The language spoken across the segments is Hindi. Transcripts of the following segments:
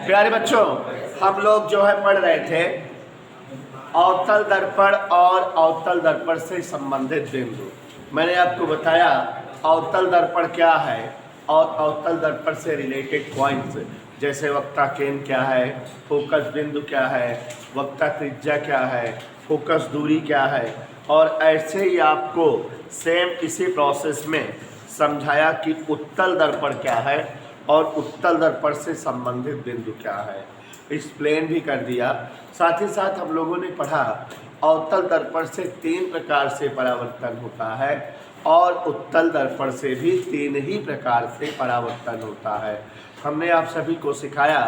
प्यारे बच्चों, हम लोग जो है पढ़ रहे थे अवतल दर्पण और अवतल दर्पण से संबंधित बिंदु। मैंने आपको बताया अवतल दर्पण क्या है और अवतल दर्पण से रिलेटेड पॉइंट्स, जैसे वक्ता केंद्र क्या है, फोकस बिंदु क्या है, वक्ता त्रिज्या क्या है, फोकस दूरी क्या है, और ऐसे ही आपको सेम इसी प्रोसेस में समझाया कि उत्तल दर्पण क्या है और उत्तल दर्पण से संबंधित बिंदु क्या है, एक्सप्लेन भी कर दिया। साथ ही साथ हम लोगों ने पढ़ा अवतल दर्पण से 3 प्रकार से परावर्तन होता है और उत्तल दर्पण से भी 3 ही प्रकार से परावर्तन होता है। हमने आप सभी को सिखाया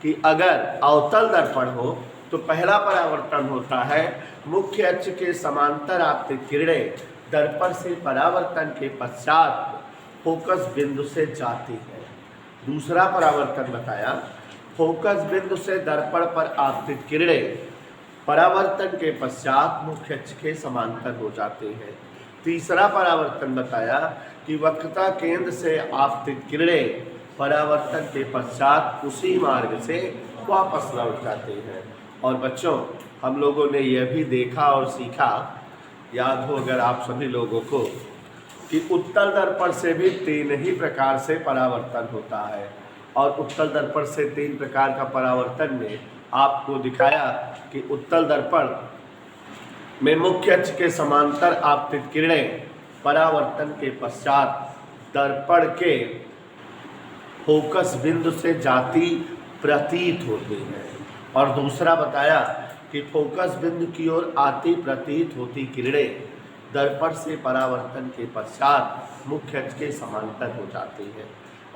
कि अगर अवतल दर्पण हो तो पहला परावर्तन होता है मुख्य अक्ष के समांतर आपतित किरणें दर्पण से परावर्तन के पश्चात फोकस बिंदु से जाती है। दूसरा परावर्तन बताया फोकस बिंदु से दर्पण पर आपतित किरणें परावर्तन के पश्चात मुख्य अक्ष के समांतर हो जाते हैं। तीसरा परावर्तन बताया कि वक्रता केंद्र से आपतित किरणें परावर्तन के पश्चात उसी मार्ग से वापस लौट जाते हैं। और बच्चों, हम लोगों ने यह भी देखा और सीखा, याद हो अगर आप सभी लोगों को, कि उत्तल दर्पण से भी 3 ही प्रकार से परावर्तन होता है और उत्तल दर्पण से 3 प्रकार का परावर्तन में आपको दिखाया कि उत्तल दर्पण में मुख्य अक्ष के समांतर आपतित किरणें परावर्तन के पश्चात दर्पण के फोकस बिंदु से जाती प्रतीत होती है। और दूसरा बताया कि फोकस बिंदु की ओर आती प्रतीत होती किरणें दर्पण से परावर्तन के पश्चात मुख्य अक्ष के समांतर हो जाती है।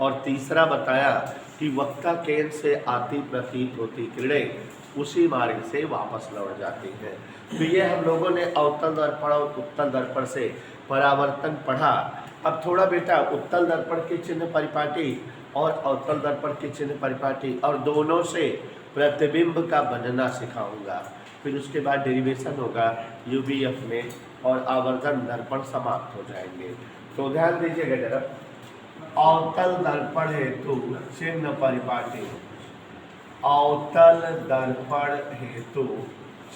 और तीसरा बताया कि वक्ता केंद्र से आती प्रतीत होती किरणें उसी मार्ग से वापस लौट जाती हैं। तो ये हम लोगों ने अवतल दर्पण और उत्तल दर्पण से परावर्तन पढ़ा। अब थोड़ा बेटा उत्तल दर्पण के चिन्ह परिपाटी और अवतल दर्पण के चिन्ह परिपाटी और दोनों से प्रतिबिंब का बनना सिखाऊंगा। फिर उसके बाद डेरिवेशन होगा यूबीएफ में और आवर्धन दर्पण समाप्त हो जाएंगे। तो ध्यान दीजिएगा जरा, अवतल दर्पण हेतु चिन्ह परिपाटी, अवतल दर्पण हेतु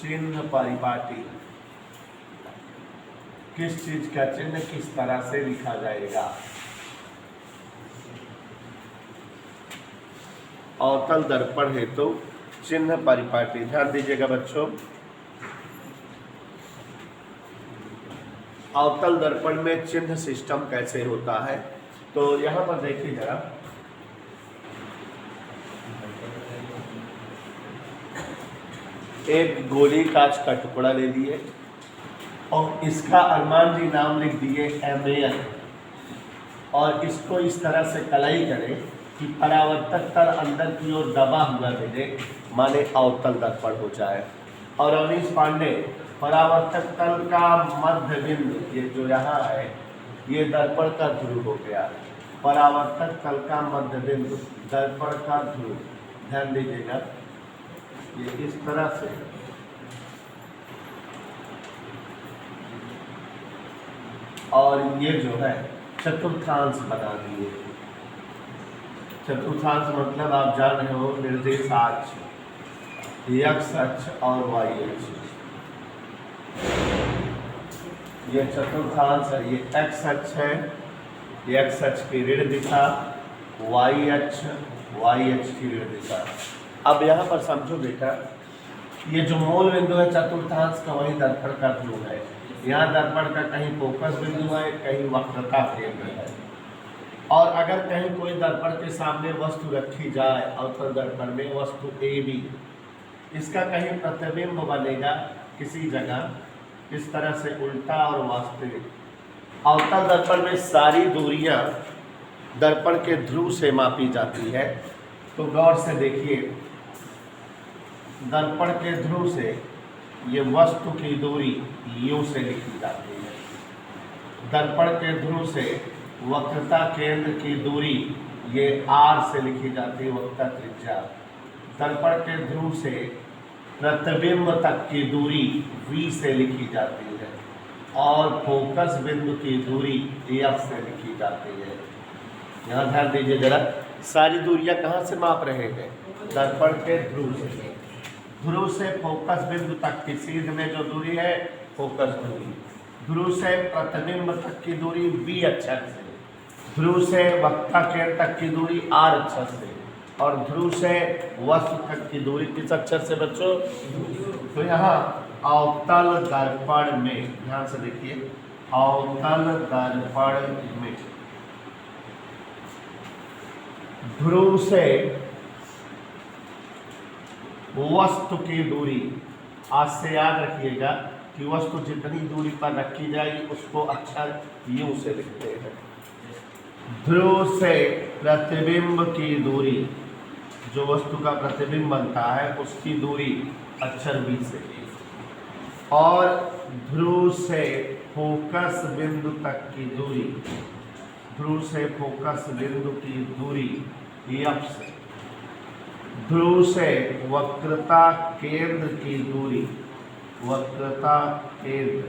चिन्ह परिपाटी किस चीज का चिन्ह किस तरह से लिखा जाएगा। अवतल दर्पण हेतु चिन्ह परिपाटी, ध्यान दीजिएगा बच्चों। अवतल दर्पण में चिन्ह सिस्टम कैसे होता है, तो यहां पर देखिए जरा, एक गोली कांच का टुकड़ा ले लिए और इसका अरमान जी नाम लिख दिए MAN और इसको इस तरह से कलाई करें कि परावर्तक तल अंदर की ओर दबा हुआ मिले, माने अवतल दर्पण हो जाए। और अनीश पांडे, परावर्तक तल का मध्य बिंदु ये जो यहाँ है ये दर्पण का ध्रुव हो गया। परावर्तक तल का मध्य बिंदु दर्पण का ध्रुव, ध्यान दीजिएगा, ये इस तरह से और ये जो है चतुर्थांश बना दिए। चतुर्थांश मतलब आप जान रहे हो निर्देशाक्ष, x अक्ष और y अक्ष। ये चतुर्थांश है, ये x अक्ष है, ये x अक्ष की ऋण दिशा, y अक्ष की ऋण दिशा। अब यहाँ पर समझो बेटा, ये जो मूल बिंदु है चतुर्थांश का वही दर्पण का ध्रुव है। यहाँ दर्पण का कहीं फोकस बिंदु है, कहीं वक्रता केंद्र है। और अगर कहीं कोई दर्पण के सामने वस्तु रखी जाए अवतल दर्पण में, वस्तु AB, इसका कहीं प्रतिबिंब बनेगा किसी जगह इस तरह से उल्टा और वास्तविक। अवतल दर्पण में सारी दूरियां दर्पण के ध्रुव से मापी जाती है। तो गौर से देखिए, दर्पण के ध्रुव से ये वस्तु की दूरी U से लिखी जाती है। दर्पण के ध्रुव से वक्रता केंद्र की दूरी ये R से लिखी जाती है, वक्रता त्रिज्या। दर्पण के ध्रुव से प्रतिबिंब तक की दूरी V से लिखी जाती है और फोकस बिंदु की दूरी F से लिखी जाती है। यहाँ ध्यान दीजिए जरा, सारी दूरियां कहाँ से माप रहे हैं, दर्पण के ध्रुव से, ध्रुव से फोकस बिंदु तक की सीध में जो दूरी है फोकस दूरी, ध्रुव से प्रतिबिंब तक की दूरी बी अक्षर से, ध्रुव से वक्ता केंद्र तक की दूरी आर अक्षर से, और ध्रुव से वस्तु तक की दूरी किस अक्षर से बच्चों? तो यहाँ अवतल दर्पण में ध्यान से देखिए, अवतल दर्पण में ध्रुव से वस्तु की दूरी, आज से याद रखिएगा कि वस्तु जितनी दूरी पर रखी जाएगी उसको अक्षर यू से लिखते हैं। ध्रुव से प्रतिबिंब की दूरी, जो वस्तु का प्रतिबिंब बनता है उसकी दूरी अक्षर बी से, और ध्रुव से फोकस बिंदु तक की दूरी, ध्रुव से फोकस बिंदु की दूरी एफ से, ध्रुव से वक्रता केंद्र की दूरी, वक्रता केंद्र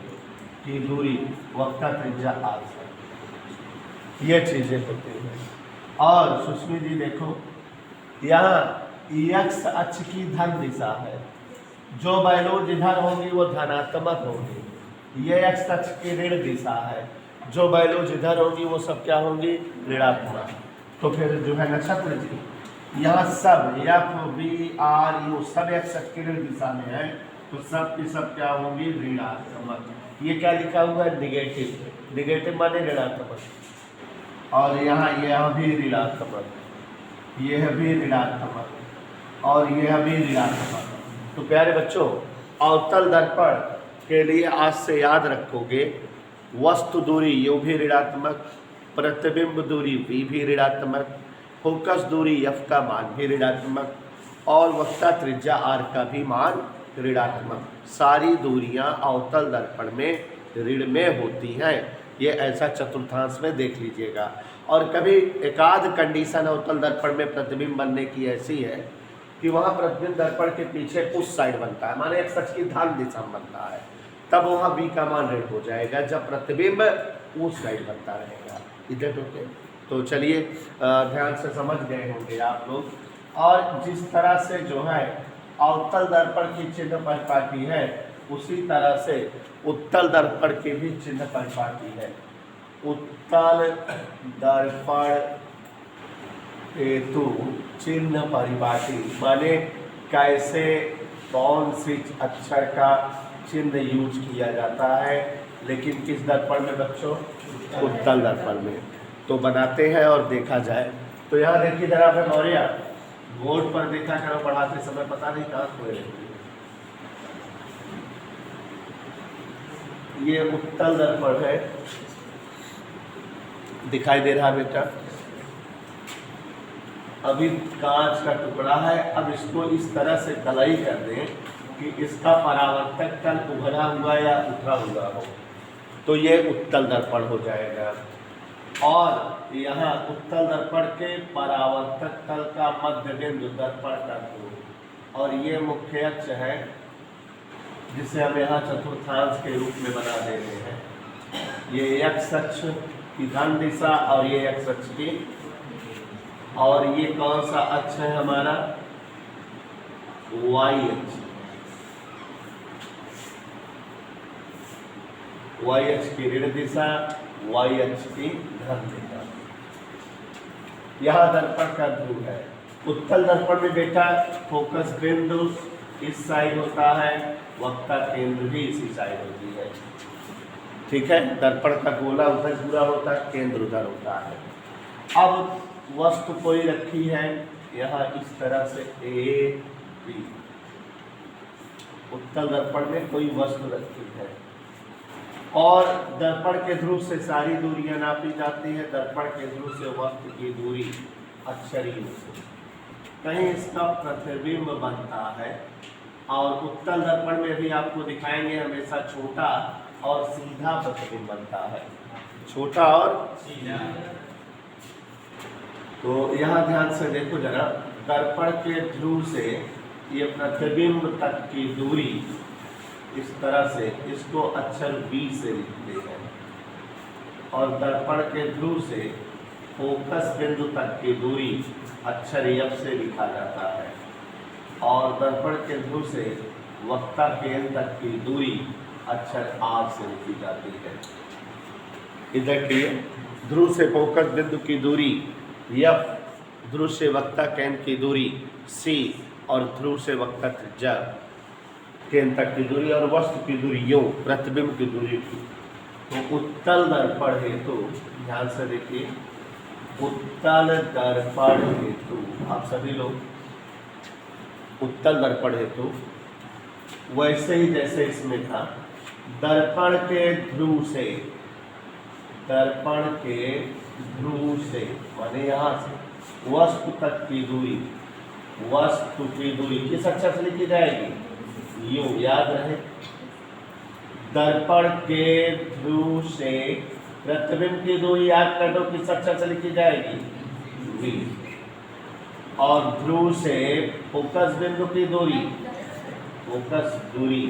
की दूरी वक्ता त्रिज्या आर से, ये चीजें होती हैं। और सुष्मी जी देखो, यहाँ एक्स अक्ष की धन दिशा है, जो वैल्यू जिधर होंगी वो धनात्मक होगी, ये एक्स अक्ष की ऋण दिशा है, जो वैल्यू जिधर होगी वो सब क्या होंगी? ऋणात्मक। तो फिर जो है नक्षत्र जी, यहाँ सब एफ बी आर यू सब एक्स अक्ष की ऋण दिशा में है, तो सब की सब क्या होंगी? ऋणात्मक। ये क्या लिखा हुआ है? निगेटिव, निगेटिव माने ऋणात्मक, और यहाँ यह भी ऋणात्मक, यह भी ऋणात्मक, और यह भी ऋणात्मक। तो प्यारे बच्चों, अवतल दर्पण के लिए आज से याद रखोगे, वस्तु दूरी यू भी ऋणात्मक, प्रतिबिंब दूरी वी भी ऋणात्मक, फोकस दूरी एफ का मान भी ऋणात्मक, और वक्ता त्रिज्या आर का भी मान ऋणात्मक। सारी दूरियां अवतल दर्पण में ऋण में होती हैं। ये ऐसा चतुर्थांश में देख लीजिएगा। और कभी एकाध कंडीशन अवतल दर्पण में प्रतिबिंब बनने की ऐसी है कि वहाँ प्रतिबिंब दर्पण के पीछे उस साइड बनता है, माने एक सच की ध्यान दिशा में बनता है, तब वहाँ बी का मान ऋण हो जाएगा, जब प्रतिबिंब उस साइड बनता रहेगा। इधर ओके। तो चलिए ध्यान से समझ गए होंगे आप लोग। और जिस तरह से जो है अवतल दर्पण की चिन्ह परिपाटी है, उसी तरह से उत्तल दर्पण की भी चिन्ह परिपाटी है। उत्तल दर्पण हेतु चिन्ह परिपाटी माने कैसे कौन सी अक्षर का चिन्ह यूज किया जाता है, लेकिन किस दर्पण में बच्चों? उत्तल दर्पण में। तो बनाते हैं और देखा जाए। तो यहाँ देखिए जरा फिर मौर्य, बोर्ड पर देखा करो पढ़ाते समय, पता नहीं कहाँ खोए। ये उत्तल दर्पण है, दिखाई दे रहा बेटा? अभी कांच का टुकड़ा है, अब इसको इस तरह से कलाई कर दें कि इसका परावर्तक तल उभरा हुआ या उठा हुआ हो, तो ये उत्तल दर्पण हो जाएगा। और यहाँ उत्तल दर्पण के परावर्तक तल का मध्य बिंदु दर्पण का ध्रुव, और ये मुख्य अक्ष है जिसे हम यहाँ चतुर्थांश के रूप में बना दे रहे हैं। ये एक्स अक्ष की धन दिशा और ये एक्स अक्ष की, और ये कौन सा अक्ष है हमारा? वाई अक्ष। वाई अक्ष की ऋण दिशा, वाई अक्ष की धन दिशा। यहाँ दर्पण का ध्रुव है। उत्तल दर्पण में बेटा फोकस बिंदु इस साइड होता है, वक्ता केंद्र भी इसी साइड होती है, ठीक है। दर्पण का गोला उधर पूरा होता है, केंद्र उधर होता है। अब वस्तु कोई रखी है यहाँ इस तरह से ए बी, उत्तल दर्पण में कोई वस्तु रखी है, और दर्पण के ध्रुव से सारी दूरियां नापी जाती है। दर्पण के ध्रुव से वस्तु की दूरी अक्षर यू से, कहीं इसका प्रतिबिंब बनता है। और उत्तल दर्पण में भी आपको दिखाएंगे हमेशा छोटा और सीधा प्रतिबिंब बनता है, छोटा और सीधा। तो यहाँ ध्यान से देखो जरा, दर्पण के ध्रुव से ये प्रतिबिंब तक की दूरी इस तरह से, इसको अक्षर बी से लिखते हैं, और दर्पण के ध्रुव से फोकस बिंदु तक की दूरी अक्षर एफ से लिखा जाता है। और दर्पण के ध्रुव से वक्ता केंद्र तक की दूरी अक्षर R से लिखी जाती है। इधर की ध्रुव से फोकस बिंदु की दूरी F, ध्रुव से वक्ता केंद्र की दूरी C और ध्रुव से वक्ता त्रिज्या केंद्र तक की दूरी और वस्तु की दूरी U, प्रतिबिंब की दूरी की। तो उत्तल दर्पण हेतु ध्यान से देखिए, उत्तल दर्पण हेतु आप सभी लोग उत्तल दर्पण हेतु वैसे ही जैसे इसमें था, दर्पण के ध्रुव से माने यहाँ से वस्तु तक की दूरी, वस्तु की दूरी किस अक्षर से लिखी जाएगी? यूं, याद रहे। दर्पण के ध्रुव से प्रतिबिंब की दूरी याद कर दो, किस अक्षर से लिखी जाएगी? V। और ध्रुव से फोकस बिंदु की दूरी, फोकस दूरी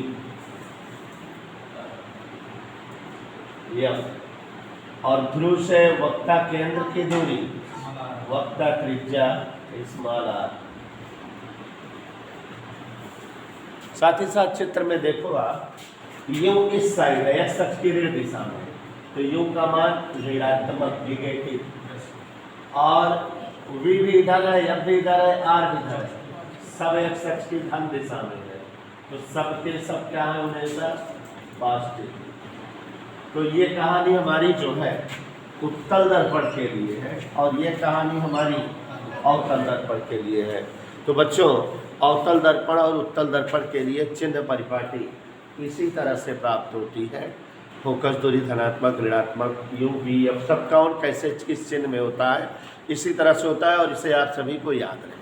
F, और ध्रुव से वक्ता केंद्र की दूरी, वक्ता त्रिज्या स्मॉल r। साथ ही साथ चित्र में देखो आप, यूं इस साइड है, x अक्ष की ऋण दिशा में, तो यूं का मान ऋणात्मक नेगेटिव, और v भी इधर है, f भी इधर है, r भी इधर है, सब x अक्ष की धन दिशा में है, तो सबके सब क्या है हमेशा पॉजिटिव। तो ये कहानी हमारी जो है उत्तल दर्पण के लिए है और ये कहानी हमारी अवतल दर्पण के लिए है। तो बच्चों, अवतल दर्पण और उत्तल दर्पण के लिए चिन्ह परिपाटी इसी तरह से प्राप्त होती है। फोकस दूरी धनात्मक, ऋणात्मक, U, V, F सब कौन कैसे किस चिन्ह में होता है, इसी तरह से होता है और इसे आप सभी को याद रखें।